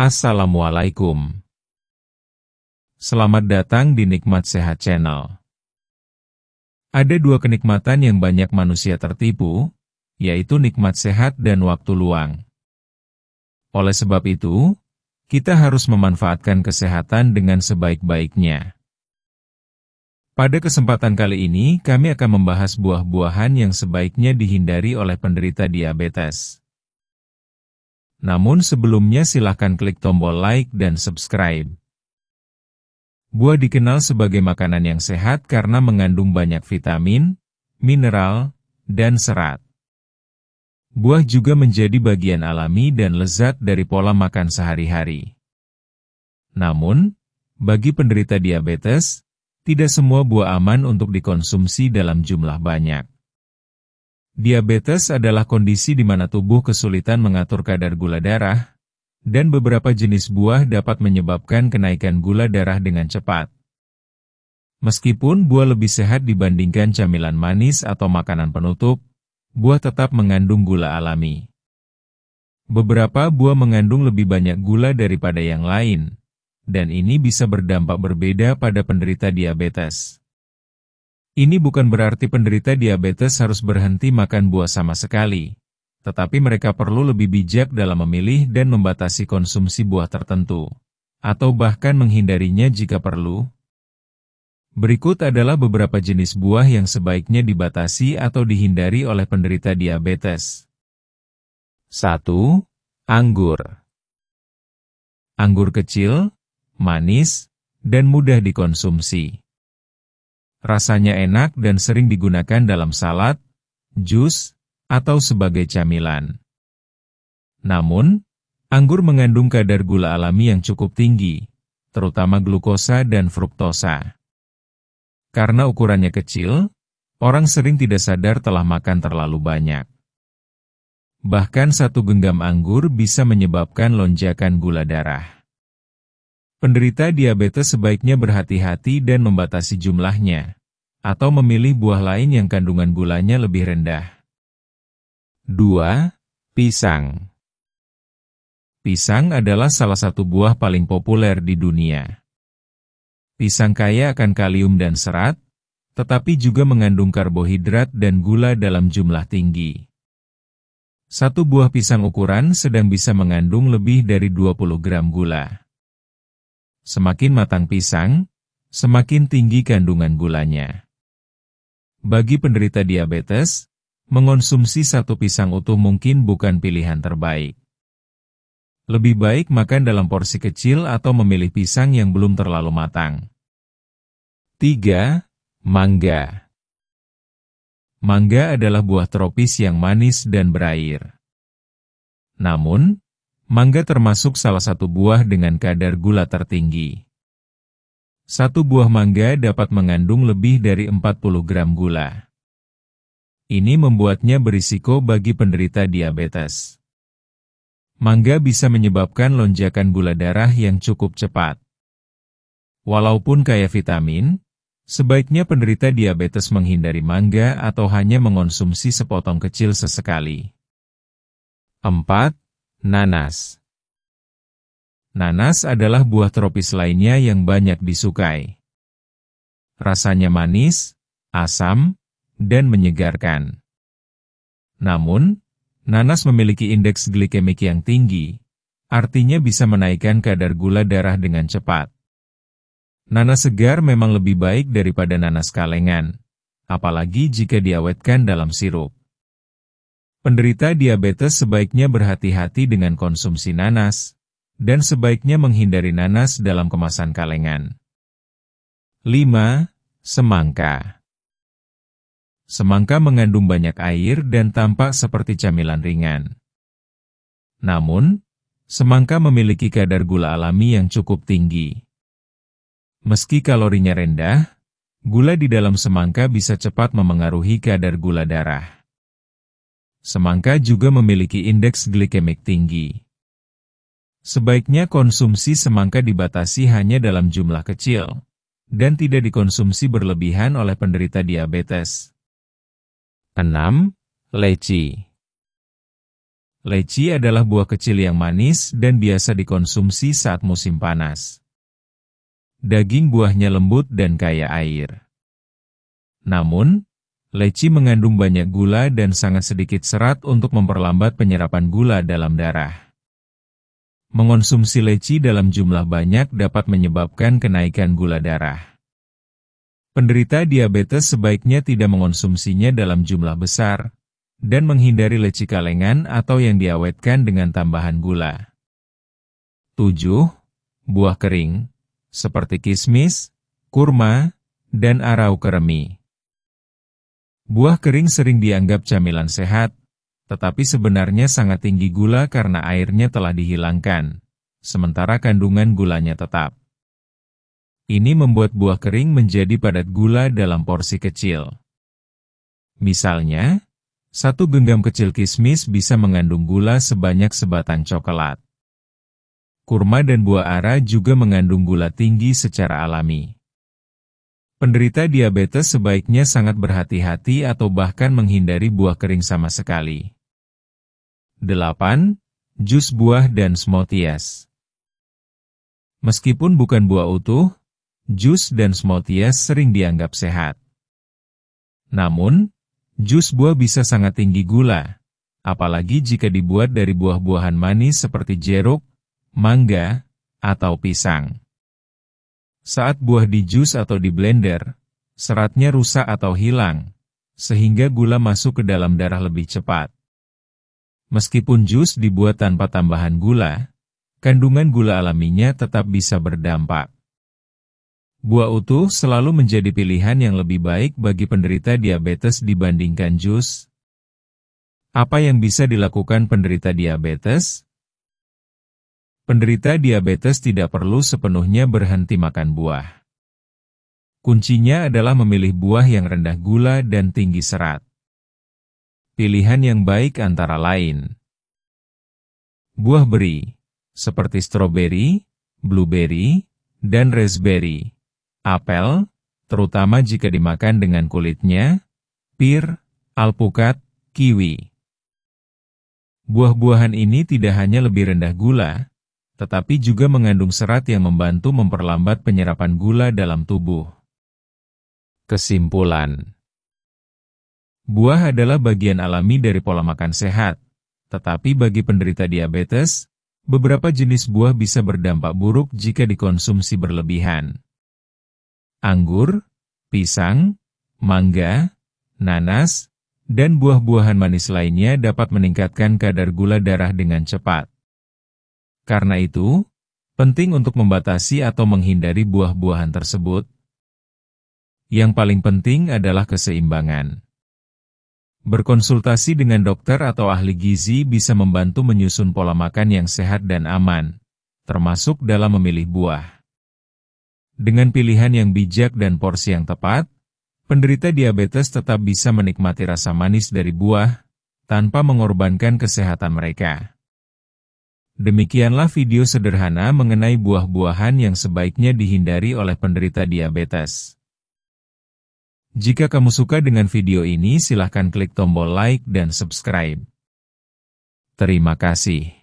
Assalamualaikum. Selamat datang di Nikmat Sehat Channel. Ada dua kenikmatan yang banyak manusia tertipu, yaitu nikmat sehat dan waktu luang. Oleh sebab itu, kita harus memanfaatkan kesehatan dengan sebaik-baiknya. Pada kesempatan kali ini, kami akan membahas buah-buahan yang sebaiknya dihindari oleh penderita diabetes. Namun sebelumnya silakan klik tombol like dan subscribe. Buah dikenal sebagai makanan yang sehat karena mengandung banyak vitamin, mineral, dan serat. Buah juga menjadi bagian alami dan lezat dari pola makan sehari-hari. Namun, bagi penderita diabetes, tidak semua buah aman untuk dikonsumsi dalam jumlah banyak. Diabetes adalah kondisi di mana tubuh kesulitan mengatur kadar gula darah, dan beberapa jenis buah dapat menyebabkan kenaikan gula darah dengan cepat. Meskipun buah lebih sehat dibandingkan camilan manis atau makanan penutup, buah tetap mengandung gula alami. Beberapa buah mengandung lebih banyak gula daripada yang lain, dan ini bisa berdampak berbeda pada penderita diabetes. Ini bukan berarti penderita diabetes harus berhenti makan buah sama sekali, tetapi mereka perlu lebih bijak dalam memilih dan membatasi konsumsi buah tertentu, atau bahkan menghindarinya jika perlu. Berikut adalah beberapa jenis buah yang sebaiknya dibatasi atau dihindari oleh penderita diabetes. 1. Anggur. Anggur kecil, manis, dan mudah dikonsumsi. Rasanya enak dan sering digunakan dalam salad, jus, atau sebagai camilan. Namun, anggur mengandung kadar gula alami yang cukup tinggi, terutama glukosa dan fruktosa. Karena ukurannya kecil, orang sering tidak sadar telah makan terlalu banyak. Bahkan satu genggam anggur bisa menyebabkan lonjakan gula darah. Penderita diabetes sebaiknya berhati-hati dan membatasi jumlahnya, atau memilih buah lain yang kandungan gulanya lebih rendah. 2. Pisang. Pisang adalah salah satu buah paling populer di dunia. Pisang kaya akan kalium dan serat, tetapi juga mengandung karbohidrat dan gula dalam jumlah tinggi. Satu buah pisang ukuran sedang bisa mengandung lebih dari 20 gram gula. Semakin matang pisang, semakin tinggi kandungan gulanya. Bagi penderita diabetes, mengonsumsi satu pisang utuh mungkin bukan pilihan terbaik. Lebih baik makan dalam porsi kecil atau memilih pisang yang belum terlalu matang. 3. Mangga. Mangga adalah buah tropis yang manis dan berair. Namun, mangga termasuk salah satu buah dengan kadar gula tertinggi. Satu buah mangga dapat mengandung lebih dari 40 gram gula. Ini membuatnya berisiko bagi penderita diabetes. Mangga bisa menyebabkan lonjakan gula darah yang cukup cepat. Walaupun kaya vitamin, sebaiknya penderita diabetes menghindari mangga atau hanya mengonsumsi sepotong kecil sesekali. 4. Nanas. Nanas adalah buah tropis lainnya yang banyak disukai. Rasanya manis, asam, dan menyegarkan. Namun, nanas memiliki indeks glikemik yang tinggi, artinya bisa menaikkan kadar gula darah dengan cepat. Nanas segar memang lebih baik daripada nanas kalengan, apalagi jika diawetkan dalam sirup. Penderita diabetes sebaiknya berhati-hati dengan konsumsi nanas, dan sebaiknya menghindari nanas dalam kemasan kalengan. 5. Semangka. Semangka mengandung banyak air dan tampak seperti camilan ringan. Namun, semangka memiliki kadar gula alami yang cukup tinggi. Meski kalorinya rendah, gula di dalam semangka bisa cepat memengaruhi kadar gula darah. Semangka juga memiliki indeks glikemik tinggi. Sebaiknya konsumsi semangka dibatasi hanya dalam jumlah kecil, dan tidak dikonsumsi berlebihan oleh penderita diabetes. 6. Leci. Leci adalah buah kecil yang manis dan biasa dikonsumsi saat musim panas. Daging buahnya lembut dan kaya air. Namun, leci mengandung banyak gula dan sangat sedikit serat untuk memperlambat penyerapan gula dalam darah. Mengonsumsi leci dalam jumlah banyak dapat menyebabkan kenaikan gula darah. Penderita diabetes sebaiknya tidak mengonsumsinya dalam jumlah besar, dan menghindari leci kalengan atau yang diawetkan dengan tambahan gula. 7. Buah kering, seperti kismis, kurma, dan arau keremi. Buah kering sering dianggap camilan sehat, tetapi sebenarnya sangat tinggi gula karena airnya telah dihilangkan, sementara kandungan gulanya tetap. Ini membuat buah kering menjadi padat gula dalam porsi kecil. Misalnya, 1 genggam kecil kismis bisa mengandung gula sebanyak sebatang coklat. Kurma dan buah ara juga mengandung gula tinggi secara alami. Penderita diabetes sebaiknya sangat berhati-hati atau bahkan menghindari buah kering sama sekali. 8. Jus buah dan smoothies. Meskipun bukan buah utuh, jus dan smoothies sering dianggap sehat. Namun, jus buah bisa sangat tinggi gula, apalagi jika dibuat dari buah-buahan manis seperti jeruk, mangga, atau pisang. Saat buah di jus atau di blender, seratnya rusak atau hilang, sehingga gula masuk ke dalam darah lebih cepat. Meskipun jus dibuat tanpa tambahan gula, kandungan gula alaminya tetap bisa berdampak. Buah utuh selalu menjadi pilihan yang lebih baik bagi penderita diabetes dibandingkan jus. Apa yang bisa dilakukan penderita diabetes? Penderita diabetes tidak perlu sepenuhnya berhenti makan buah. Kuncinya adalah memilih buah yang rendah gula dan tinggi serat. Pilihan yang baik antara lain: buah beri, seperti stroberi, blueberry, dan raspberry. Apel, terutama jika dimakan dengan kulitnya, pir, alpukat, kiwi. Buah-buahan ini tidak hanya lebih rendah gula, tetapi juga mengandung serat yang membantu memperlambat penyerapan gula dalam tubuh. Kesimpulan: buah adalah bagian alami dari pola makan sehat, tetapi bagi penderita diabetes, beberapa jenis buah bisa berdampak buruk jika dikonsumsi berlebihan. Anggur, pisang, mangga, nanas, dan buah-buahan manis lainnya dapat meningkatkan kadar gula darah dengan cepat. Karena itu, penting untuk membatasi atau menghindari buah-buahan tersebut. Yang paling penting adalah keseimbangan. Berkonsultasi dengan dokter atau ahli gizi bisa membantu menyusun pola makan yang sehat dan aman, termasuk dalam memilih buah. Dengan pilihan yang bijak dan porsi yang tepat, penderita diabetes tetap bisa menikmati rasa manis dari buah, tanpa mengorbankan kesehatan mereka. Demikianlah video sederhana mengenai buah-buahan yang sebaiknya dihindari oleh penderita diabetes. Jika kamu suka dengan video ini, silahkan klik tombol like dan subscribe. Terima kasih.